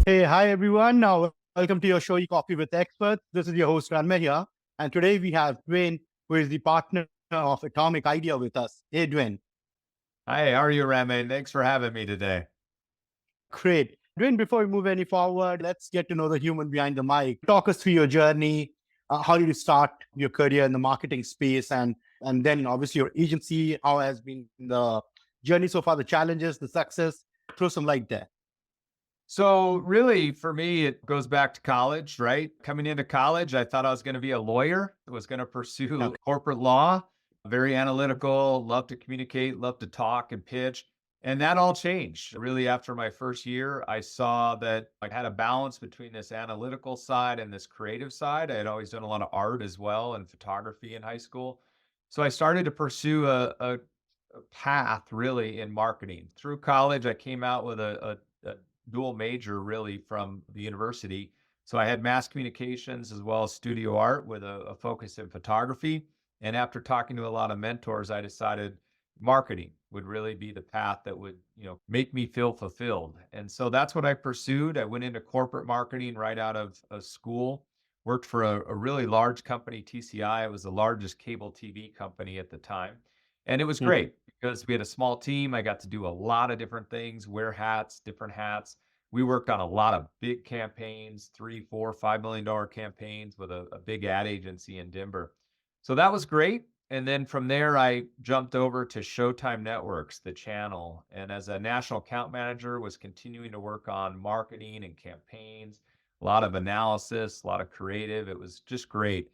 Hey, hi everyone. Now, welcome to your show, Coffee with Experts. This is your host, Ranmay here. And today we have Duane, who is the partner of Atomic Idea with us. Hey, Duane. Hi, how are you, Ranmay? Thanks for having me today. Great. Duane, before we move any forward, let's get to know the human behind the mic. Talk us through your journey. How did you start your career in the marketing space? And then obviously your agency, how has been the journey so far, the challenges, the success? Throw some light there. So, really, for me, it goes back to college, right? Coming into college, I thought I was going to be a lawyer, was going to pursue Okay. corporate law, very analytical, love to communicate, love to talk and pitch. And that all changed. Really, after my first year, I saw that I had a balance between this analytical side and this creative side. I had always done a lot of art as well and photography in high school. So I started to pursue a path really in marketing. Through college, I came out with a dual major really from the university. So I had mass communications as well as studio art with a focus in photography. And after talking to a lot of mentors, I decided marketing would really be the path that would, make me feel fulfilled. And so that's what I pursued. I went into corporate marketing right out of school, worked for a really large company, TCI. It was the largest cable TV company at the time. And it was Mhm. great because we had a small team. I got to do a lot of different things, wear hats, different hats. We worked on a lot of big campaigns, 3, 4, $5 million campaigns with a big ad agency in Denver. So that was great. And then from there, I jumped over to Showtime Networks, the channel. And as a national account manager, was continuing to work on marketing and campaigns, a lot of analysis, a lot of creative. It was just great.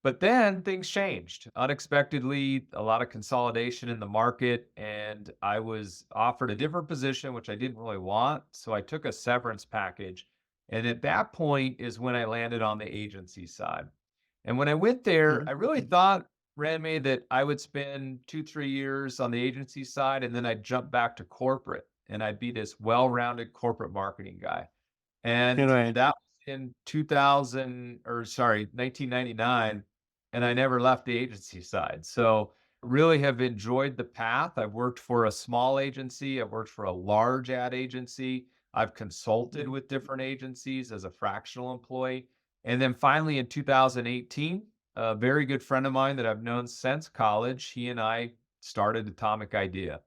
But then things changed unexpectedly, a lot of consolidation in the market, and I was offered a different position, which I didn't really want. So I took a severance package. And at that point is when I landed on the agency side. And when I went there, Mhm. I really thought, Ranmay, that I would spend 2, 3 years on the agency side and then I'd jump back to corporate and I'd be this well rounded corporate marketing guy. And Right. that was in 2000, or sorry, 1999, and I never left the agency side. So, really have enjoyed the path. I've worked for a small agency, I've worked for a large ad agency, I've consulted with different agencies as a fractional employee. And then finally in 2018, a very good friend of mine that I've known since college, he and I started Atomic Idea.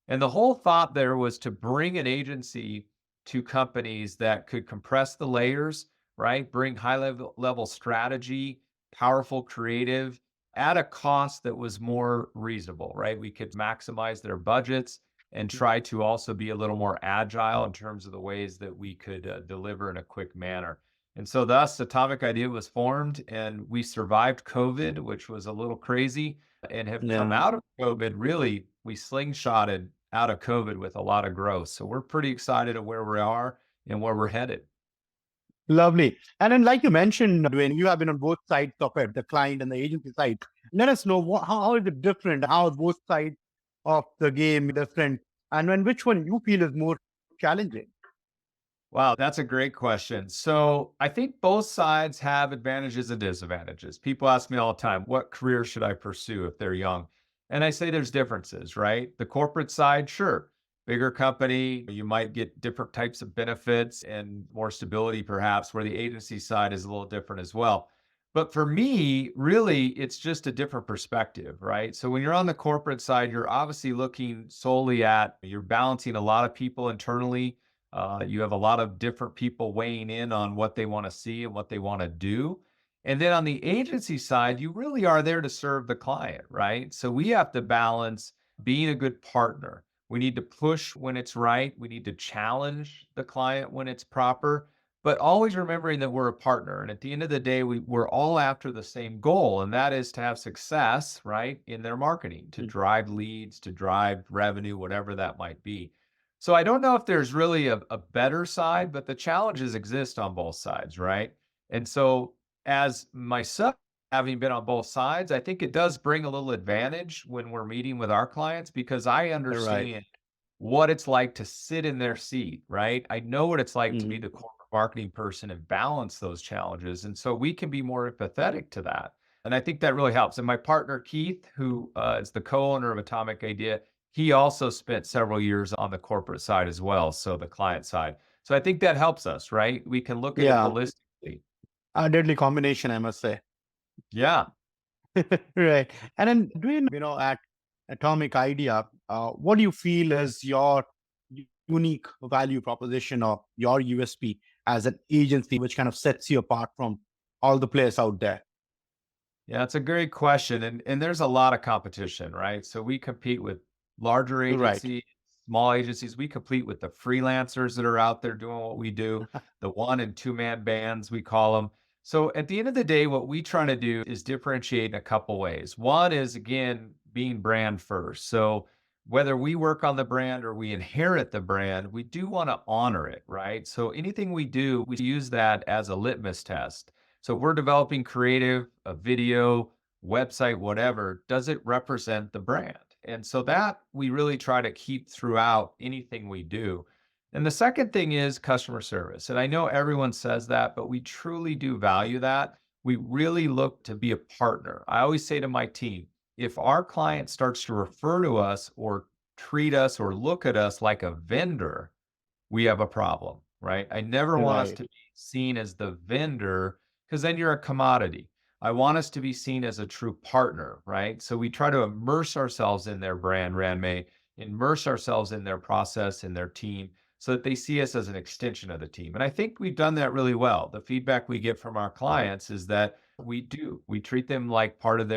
And the whole thought there was to bring an agency to companies that could compress the layers, right? Bring high level strategy, powerful creative at a cost that was more reasonable, right? We could maximize their budgets and try to also be a little more agile in terms of the ways that we could deliver in a quick manner. And so, thus, Atomic Idea was formed, and we survived COVID, which was a little crazy, and have come Yeah. out of COVID. Really, we slingshotted out of COVID with a lot of growth. So we're pretty excited of where we are and where we're headed. Lovely. And then, like you mentioned, Dwayne, you have been on both sides of it, the client and the agency side. Let us know how is it different? How is both sides of the game different? And when which one you feel is more challenging? Wow, that's a great question. So I think both sides have advantages and disadvantages. People ask me all the time, what career should I pursue if they're young? And I say there's differences, right? The corporate side, sure. Bigger company, you might get different types of benefits and more stability, perhaps, where the agency side is a little different as well. But for me, really, it's just a different perspective, right? So when you're on the corporate side, you're obviously looking solely at, you're balancing a lot of people internally. You have a lot of different people weighing in on what they want to see and what they want to do. And then on the agency side, you really are there to serve the client, right? So we have to balance being a good partner. We need to push when it's right. We need to challenge the client when it's proper, but always remembering that we're a partner. And at the end of the day, we're all after the same goal, and that is to have success, right, in their marketing, to drive leads, to drive revenue, whatever that might be. So I don't know if there's really a better side, but the challenges exist on both sides, right? And so as myself, having been on both sides, I think it does bring a little advantage when we're meeting with our clients because I Right. understand what it's like to sit in their seat, right? I know what it's like to be Mhm. the corporate marketing person and balance those challenges. And so we can be more empathetic to that. And I think that really helps. And my partner, Keith, who is the co owner of Atomic Idea, he also spent several years on the corporate side as well, so the client side. So I think that helps us, right? We can look at it Yeah, holistically. a deadly combination, I must say. Yeah. Right. And then doing, at Atomic Idea, what do you feel is your unique value proposition or your USP as an agency, which kind of sets you apart from all the players out there? Yeah, it's a great question. And there's a lot of competition, right? So we compete with larger Right. agencies, small agencies. We compete with the freelancers that are out there doing what we do, the one and two man bands, we call them. So at the end of the day, what we try to do is differentiate in a couple ways. One is, again, being brand first. So whether we work on the brand or we inherit the brand, we do want to honor it, right? So anything we do, we use that as a litmus test. So if we're developing creative, a video, website, whatever, does it represent the brand? And so that we really try to keep throughout anything we do. And the second thing is customer service. And I know everyone says that, but we truly do value that. We really look to be a partner. I always say to my team, if our client starts to refer to us or treat us or look at us like a vendor, we have a problem, right? I never want us Right. to be seen as the vendor because then you're a commodity. I want us to be seen as a true partner, right? So we try to immerse ourselves in their brand, Ranmay, immerse ourselves in their process, in their team, so that they see us as an extension of the team. And I think we've done that really well. The feedback we get from our clients is that we do. We treat them like part of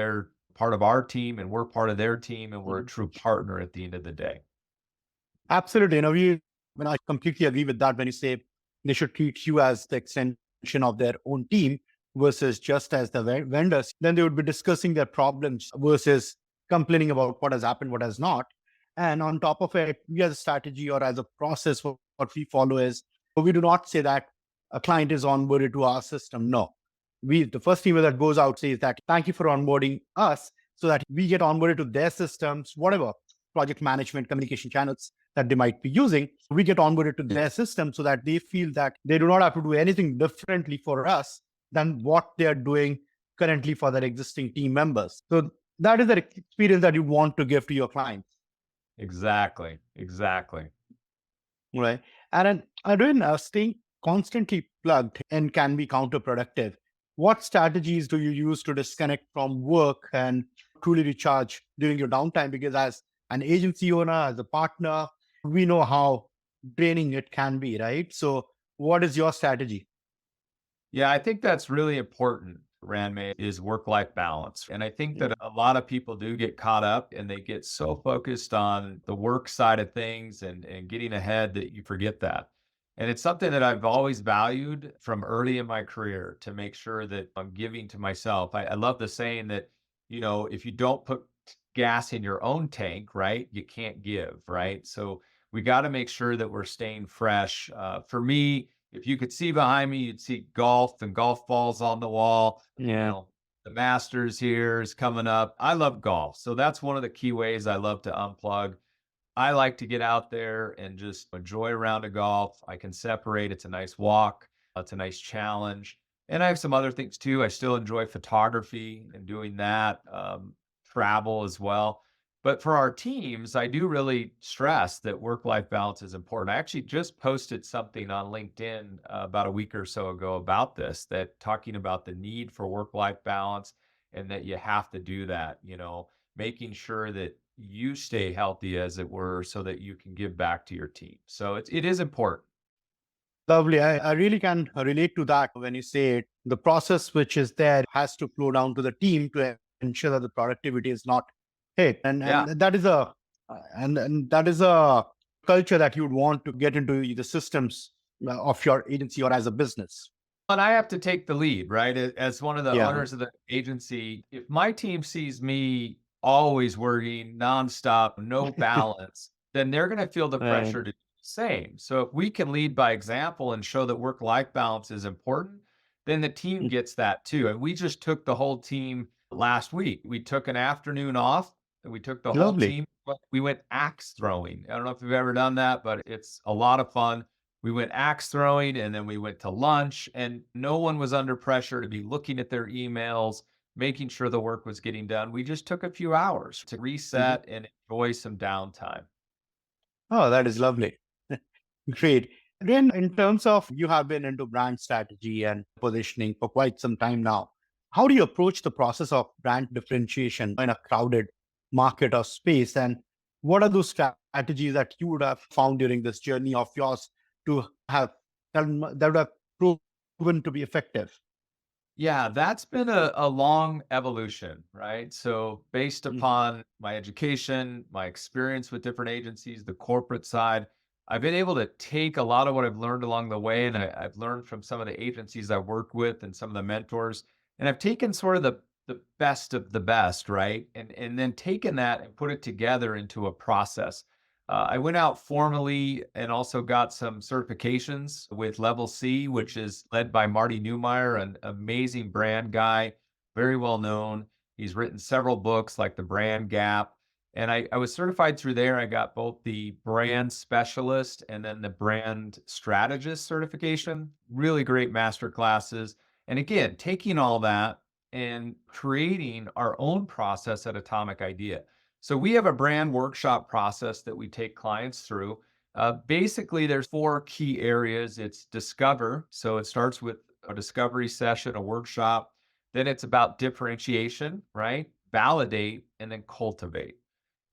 our team, and we're part of their team, and we're a Mhm. true partner at the end of the day. Absolutely. When I completely agree with that, when you say they should treat you as the extension of their own team versus just as the vendors, then they would be discussing their problems versus complaining about what has happened, what has not. And on top of it, we as a strategy or as a process, what we follow is we do not say that a client is onboarded to our system. No. The first email that goes out says that thank you for onboarding us so that we get onboarded to their systems, whatever project management, communication channels that they might be using, we get onboarded to their system so that they feel that they do not have to do anything differently for us than what they're doing currently for their existing team members. So that is the experience that you want to give to your clients, Exactly. Exactly. right? And then again, staying constantly plugged in can be counterproductive. What strategies do you use to disconnect from work and truly recharge during your downtime? Because as an agency owner, as a partner, we know how draining it can be, right? So, what is your strategy? Yeah, I think that's really important, Ranmay, is work-life balance. And I think Mm. that a lot of people do get caught up and they get so focused on the work side of things and getting ahead that you forget that. And it's something that I've always valued from early in my career to make sure that I'm giving to myself. I love the saying that, if you don't put gas in your own tank, right, you can't give, right? So we got to make sure that we're staying fresh. For me, if you could see behind me, you'd see golf and golf balls on the wall. You Yeah, know, the Masters here is coming up. I love golf. So that's one of the key ways I love to unplug. I like to get out there and just enjoy a round of golf. I can separate. It's a nice walk. It's a nice challenge. And I have some other things too. I still enjoy photography and doing that, travel as well. But for our teams, I do really stress that work life balance is important. I actually just posted something on LinkedIn about a week or so ago about this, that talking about the need for work life balance and that you have to do that, making sure that you stay healthy, as it were, so that you can give back to your team. So it is important. lovely. I really can relate to that when you say it. The process which is there has to flow down to the team to ensure that the productivity is not hit. And Yeah. that is and that is a culture that you would want to get into the systems of your agency or as a business. And I have to take the lead, right? As one of the Yeah. owners of the agency, if my team sees me always working nonstop, no balance, then they're going to feel the Right. pressure to do the same. So if we can lead by example and show that work-life balance is important, then the team Mm. gets that too. And we just took the whole team last week. We took an afternoon off and we took the whole Lovely. team. We went axe throwing. I don't know if you've ever done that, but it's a lot of fun. We went axe throwing and then we went to lunch, and no one was under pressure to be looking at their emails, making sure the work was getting done. We just took a few hours to Mhm. reset and enjoy some downtime. Oh, that is lovely. Great. Then, in terms of you have been into brand strategy and positioning for quite some time now, how do you approach the process of brand differentiation in a crowded market or space? And what are those strategies that you would have found during this journey of yours to have that would have proven to be effective? Yeah, that's been a long evolution, right? So, based Mm. upon my education, my experience with different agencies, the corporate side, I've been able to take a lot of what I've learned along the way, and I've learned from some of the agencies I've worked with and some of the mentors, and I've taken sort of the best of the best, right? And then taken that and put it together into a process. I went out formally and also got some certifications with Level C, which is led by Marty Newmeyer, an amazing brand guy, very well known. He's written several books like The Brand Gap. And I was certified through there. I got both the brand specialist and then the brand strategist certification. Really great master classes. And again, taking all that and creating our own process at Atomic Idea. So we have a brand workshop process that we take clients through. Basically, there's four key areas. It's discover. So it starts with a discovery session, a workshop. Then it's about differentiation, right? Validate, and then cultivate.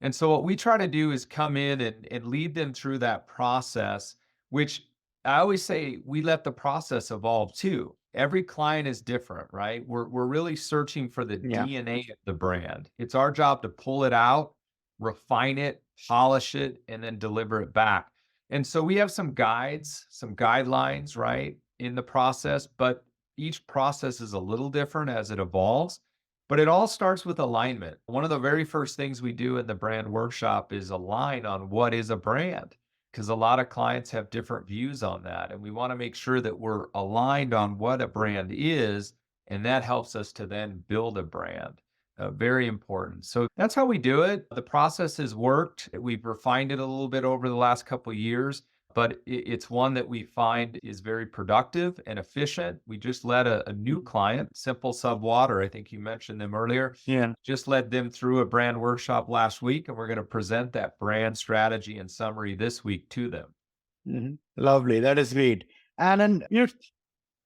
And so what we try to do is come in and lead them through that process, which I always say we let the process evolve too. Every client is different, right? We're really searching for the Yeah. DNA of the brand. It's our job to pull it out, refine it, polish it, and then deliver it back. And so we have some guides, some guidelines, right, in the process, but each process is a little different as it evolves. But it all starts with alignment. One of the very first things we do in the brand workshop is align on what is a brand, because a lot of clients have different views on that. And we want to make sure that we're aligned on what a brand is. And that helps us to then build a brand. Very important. So that's how we do it. The process has worked. We've refined it a little bit over the last couple of years, but it's one that we find is very productive and efficient. We just led a new client, Simple Sub Water. I think you mentioned them earlier. Yeah. Just led them through a brand workshop last week, and we're going to present that brand strategy and summary this week to them. Lovely. That is great. And then you're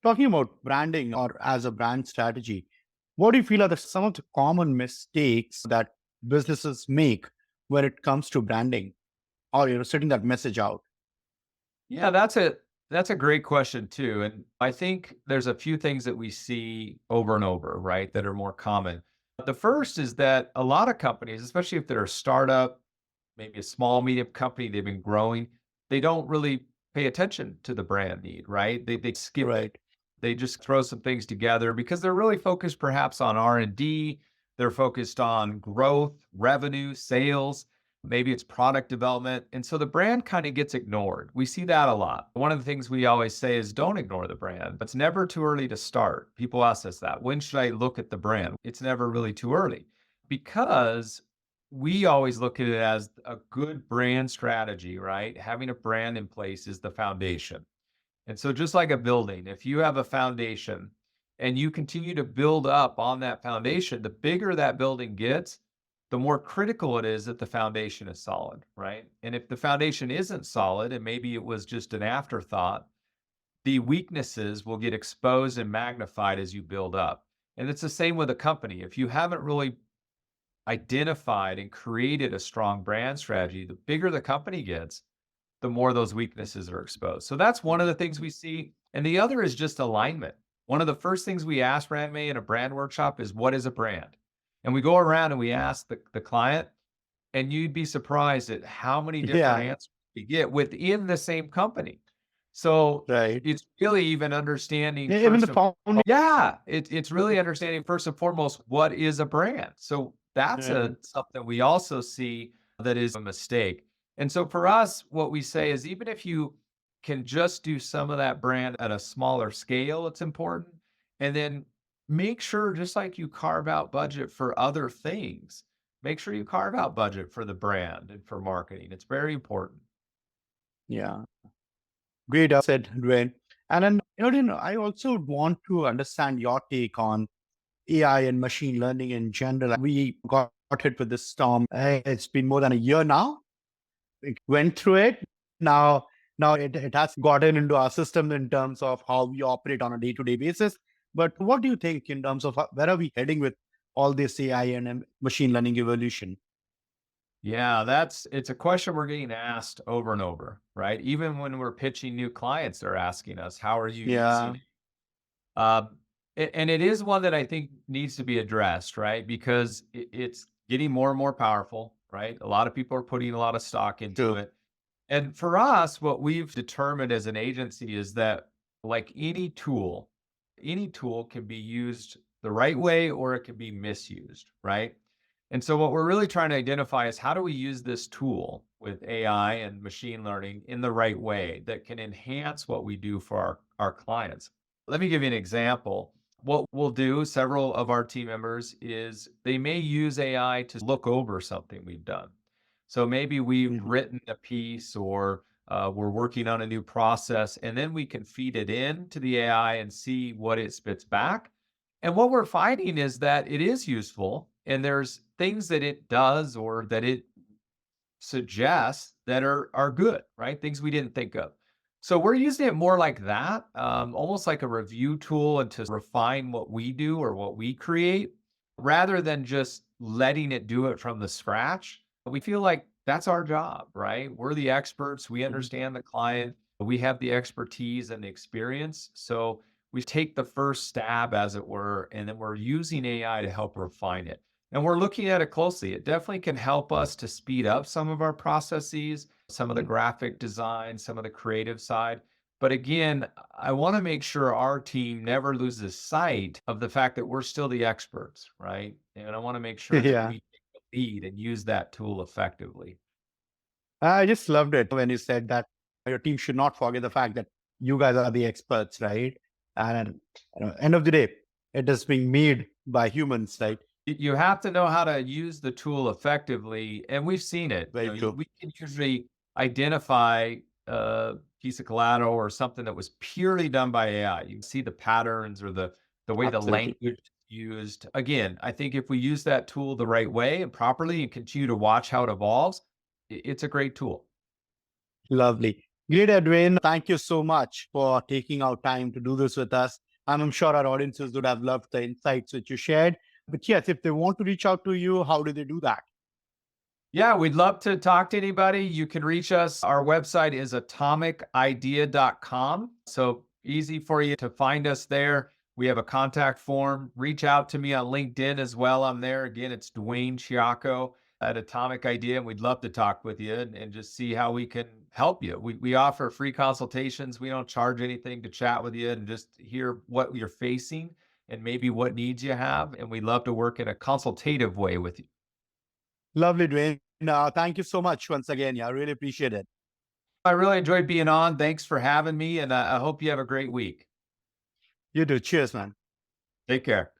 talking about branding or as a brand strategy. What do you feel are some of the common mistakes that businesses make when it comes to branding or setting that message out? Yeah, that's a great question too. And I think there's a few things that we see over and over, right, that are more common. The first is that a lot of companies, especially if they're a startup, maybe a small, medium company, they've been growing, they don't really pay attention to the brand need, right? They skip it. Right. They just throw some things together because they're really focused perhaps on R&D, they're focused on growth, revenue, sales, maybe it's product development, and so the brand kind of gets ignored. We see that a lot. One of the things we always say is don't ignore the brand. It's never too early to start. People ask us that. When should I look at the brand? It's never really too early because we always look at it as a good brand strategy, right? Having a brand in place is the foundation. And so just like a building, if you have a foundation and you continue to build up on that foundation, the bigger that building gets, the more critical it is that the foundation is solid, right? And if the foundation isn't solid and maybe it was just an afterthought, the weaknesses will get exposed and magnified as you build up. And it's the same with a company. If you haven't really identified and created a strong brand strategy, the bigger the company gets, the more those weaknesses are exposed. So that's one of the things we see. And the other is just alignment. One of the first things we ask Ranmay in a brand workshop is what is a brand? And we go around and we ask the client, and you'd be surprised at how many different Yeah. answers we get within the same company. So Right. it's really even understanding Yeah, even the first and founding. yeah, it's really understanding first and foremost what is a brand. So that's Yeah. a something we also see that is a mistake. And so for us, what we say is even if you can just do some of that brand at a smaller scale, it's important. And then make sure, just like you carve out budget for other things, make sure you carve out budget for the brand and for marketing. It's very important. Yeah. Great said, Duane. And then, I also want to understand your take on AI and machine learning in general. We got hit with this storm. It's been more than a year now. We went through it. Now Now it has gotten into our system in terms of how we operate on a day-to-day basis. But what do you think in terms of where are we heading with all this AI and machine learning evolution? Yeah, it's a question we're getting asked over and over, right? Even when we're pitching new clients, they're asking us, how are you using Yeah, it? Um, and it is one that I think needs to be addressed, right? Because it's getting more and more powerful, right? A lot of people are putting a lot of stock into true. it. And for us, what we've determined as an agency is that, like any tool can be used the right way or it can be misused, right? And so, what we're really trying to identify is how do we use this tool with AI and machine learning in the right way that can enhance what we do for our clients. Let me give you an example. What we'll do, several of our team members, is they may use AI to look over something we've done. So maybe we've Mhm. written a piece or we're working on a new process, and then we can feed it in to the AI and see what it spits back. And what we're finding is that it is useful, and there's things that it does or that it suggests that are good, right? Things we didn't think of. So we're using it more like that, almost like a review tool and to refine what we do or what we create, rather than just letting it do it from the scratch. We feel like that's our job, right? We're the experts. We Mhm. understand the client. We have the expertise and the experience. So we take the first stab, as it were, and then we're using AI to help refine it. And we're looking at it closely. It definitely can help us to speed up some of our processes, some of the graphic design, some of the creative side. But again, I want to make sure our team never loses sight of the fact that we're still the experts, right? And I want to make sure that Yeah. we take the lead and use that tool effectively. I just loved it when you said that your team should not forget the fact that you guys are the experts, right? And end of the day, it is being made by humans, right? You have to know how to use the tool effectively, and we've seen it. Very true. We can usually identify a piece of collateral or something that was purely done by AI. You can see the patterns or the way the Absolutely. language is used. Again, I think if we use that tool the right way and properly and continue to watch how it evolves, it's a great tool. Lovely. Great, Edwin. Thank you so much for taking our time to do this with us. And I'm sure our audiences would have loved the insights which you shared. But yes, if they want to reach out to you, how do they do that? Yeah, we'd love to talk to anybody. You can reach us. Our website is atomicidea.com. So easy for you to find us there. We have a contact form. Reach out to me on LinkedIn as well. I'm there. Again, it's Duane Ciacco at Atomic Idea. And we'd love to talk with you and just see how we can help you. We offer free consultations. We don't charge anything to chat with you and just hear what you're facing and maybe what needs you have. And we'd love to work in a consultative way with you. Lovely, Dwayne. Thank you so much once again. Yeah, I really appreciate it. I really enjoyed being on. Thanks for having me, and I hope you have a great week. You too. Cheers, man. Take care.